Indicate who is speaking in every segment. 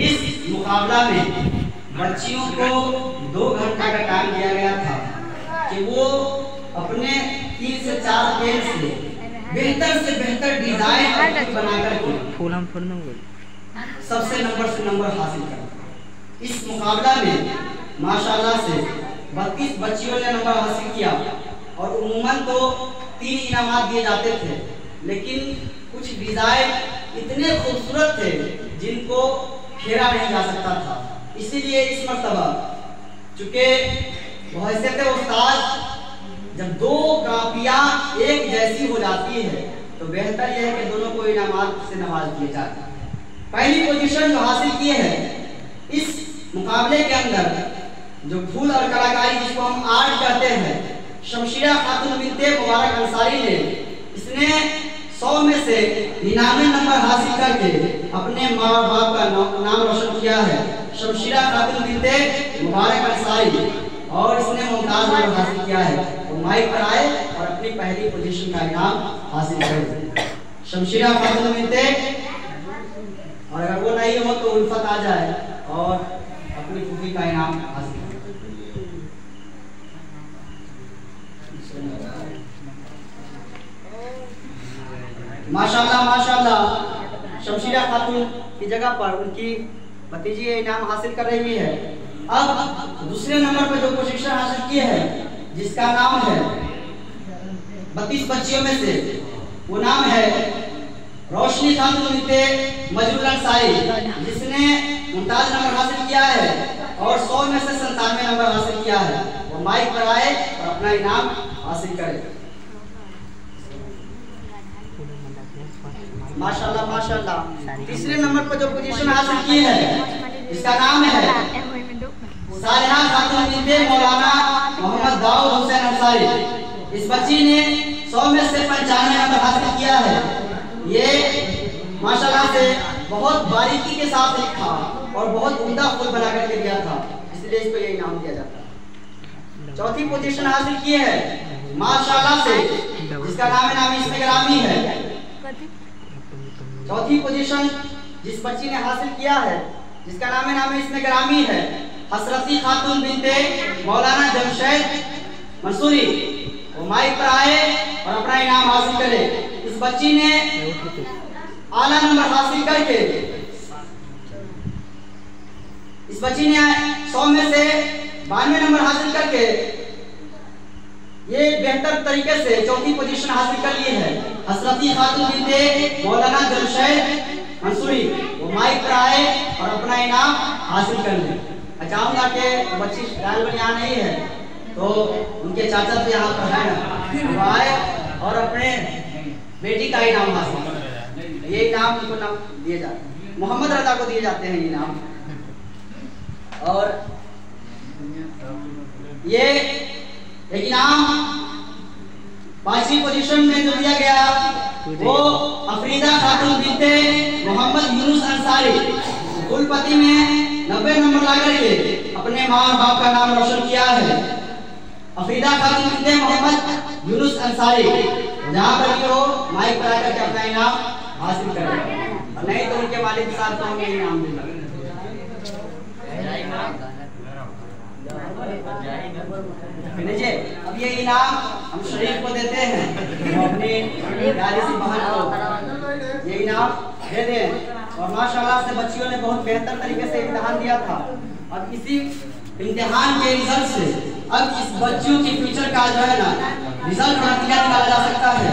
Speaker 1: इस मुकाबला में बच्चियों को 2 घंटा का टाइम दिया गया था कि वो अपने 3 से 4 पेन से बेहतर डिजाइन बनाकर सबसे नंबर हासिल करें। इस मुकाबला में माशाल्लाह से 32 बच्चियों ने नंबर हासिल किया और उम्मन तो 3 इनामात दिए जाते थे, लेकिन कुछ डिजाइन इतने खूबसूरत थे जिनको फेरा नहीं जा सकता था। इसीलिए इस मर्तबा चूंकि बहैसियत उस्ताद जब 2 कापियां एक जैसी हो जाती है तो बेहतर यह है कि दोनों को इनामात से नवाज दिए जाए। पहली पोजीशन जो हासिल की है इस मुकाबले के अंदर, जो फूल और कलाकारी जिसको हम आर्ट कहते हैं, शमशीरा खातून बिनते मुबारक अंसारी ने इसने 100 में से 99 नंबर हासिल करके अपने माँ बाप का नाम रोशन किया है। शमशीरा खातून बिनते मुबारक अंसारी, और इसने मुमताज नंबर हासिल किया है। तो माइक पर आए और अपनी पहली पोजीशन का इनाम हासिल करें। शमशीरा खातून बिनते, और अगर वो नहीं हो तो उल्फत आ जाए और अपनी फूफी का इनाम हासिल करें। माशाल्लाह शमशीरा खातून की जगह पर उनकी भतीजी इनाम हासिल कर रही है। अब दूसरे नंबर पर जो पोजीशन हासिल की है जिसका नाम है 32 बच्चियों में से, वो नाम है रोशनी खातून बिनते मजरूल अंसारी, जिसने मुमताज नंबर हासिल किया है और 100 में से 97 नंबर हासिल किया है। वो माइक पर आए और अपना इनाम हासिल करे। माशाल्लाह माशाल्लाह। तीसरे नंबर पर जो पोजीशन हासिल की है इसका नाम है सालिहा खातून बिनते मौलाना मोहम्मद दाऊद हुसैन अंसारी। इस बच्ची ने 100 में से 95 नंबर हासिल किया है। ये माशाल्लाह से बहुत बारीकी के साथ लिखा और बहुत उम्दा फूल बना करके दिया था, इसलिए इसको ये इनाम दिया जाता है। चौथी पोजीशन हासिल की है माशाल्लाह से, जिसका नाम इसमें ग्रामी है। चौथी पोजीशन जिस बच्ची ने हासिल किया है जिसका नाम इसमें ग्रामी है, हसरती खातून बिनते मौलाना जमशेद मंसूरी। वो माइक पर आए और अपना इनाम हासिल करे। इस बच्ची ने आला नंबर हासिल करके, इस बच्ची ने 100 में से 92 नंबर हासिल करके ये बेहतर तरीके से चौथी पोजीशन हासिल कर ली है। हसरती खातून बिनते मौलाना जमशेद मंसूरी। वो माइक पर आए और अपना इनाम हासिल कर ले। मैं चाहूंगा कि बच्ची गायब यहाँ नहीं है तो उनके चाचा तो यहाँ पर है ना, वो आए और अपने बेटी का इनाम हासिल करें। ये इनाम उनको नाम दिए जाते हैं, मोहम्मद रजा को दिए जाते हैं इनाम। और ये इनाम 5वीं पोजीशन में जो दिया गया वो अफरीदा खातून बिनते मोहम्मद यूनुस अंसारी। कुलपति में 90 नंबर ला करके अपने माँ बाप का नाम रोशन किया है। अफरीदा खातून बिनते मोहम्मद यूनुस अंसारी, जहाँ पर भी हो माइक पर आकर के अपना इनाम हासिल करें, और नहीं तो उनके वालिद साहब को हमें इनाम देंगे। अब ये इनाम हम शरीफ को देते हैं, अपनी प्यारी सी बहन को ये इनाम दे दें। और माशाल्लाह से बच्चियों ने बहुत बेहतर तरीके से इम्तिहान दिया था, और इसी इम्तिहान के रिजल्ट से अब इस बच्चियों के फ्यूचर का जो है ना रिजल्ट नतीजा निकाला जा सकता है।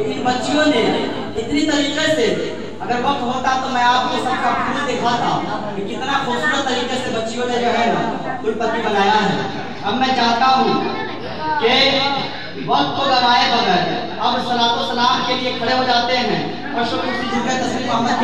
Speaker 1: इन बच्चियों ने इतनी तरीके से, अगर वक्त होता तो मैं आपको सबका फूल दिखाता कि कितना खूबसूरत तरीके से बच्चियों ने जो है ना कुलपति बनाया है। अब मैं चाहता हूँ कि वक्त को गवाए बगैर अब सलातो सलाम के लिए खड़े हो जाते हैं और शुक्र से तस्लीम मोहम्मद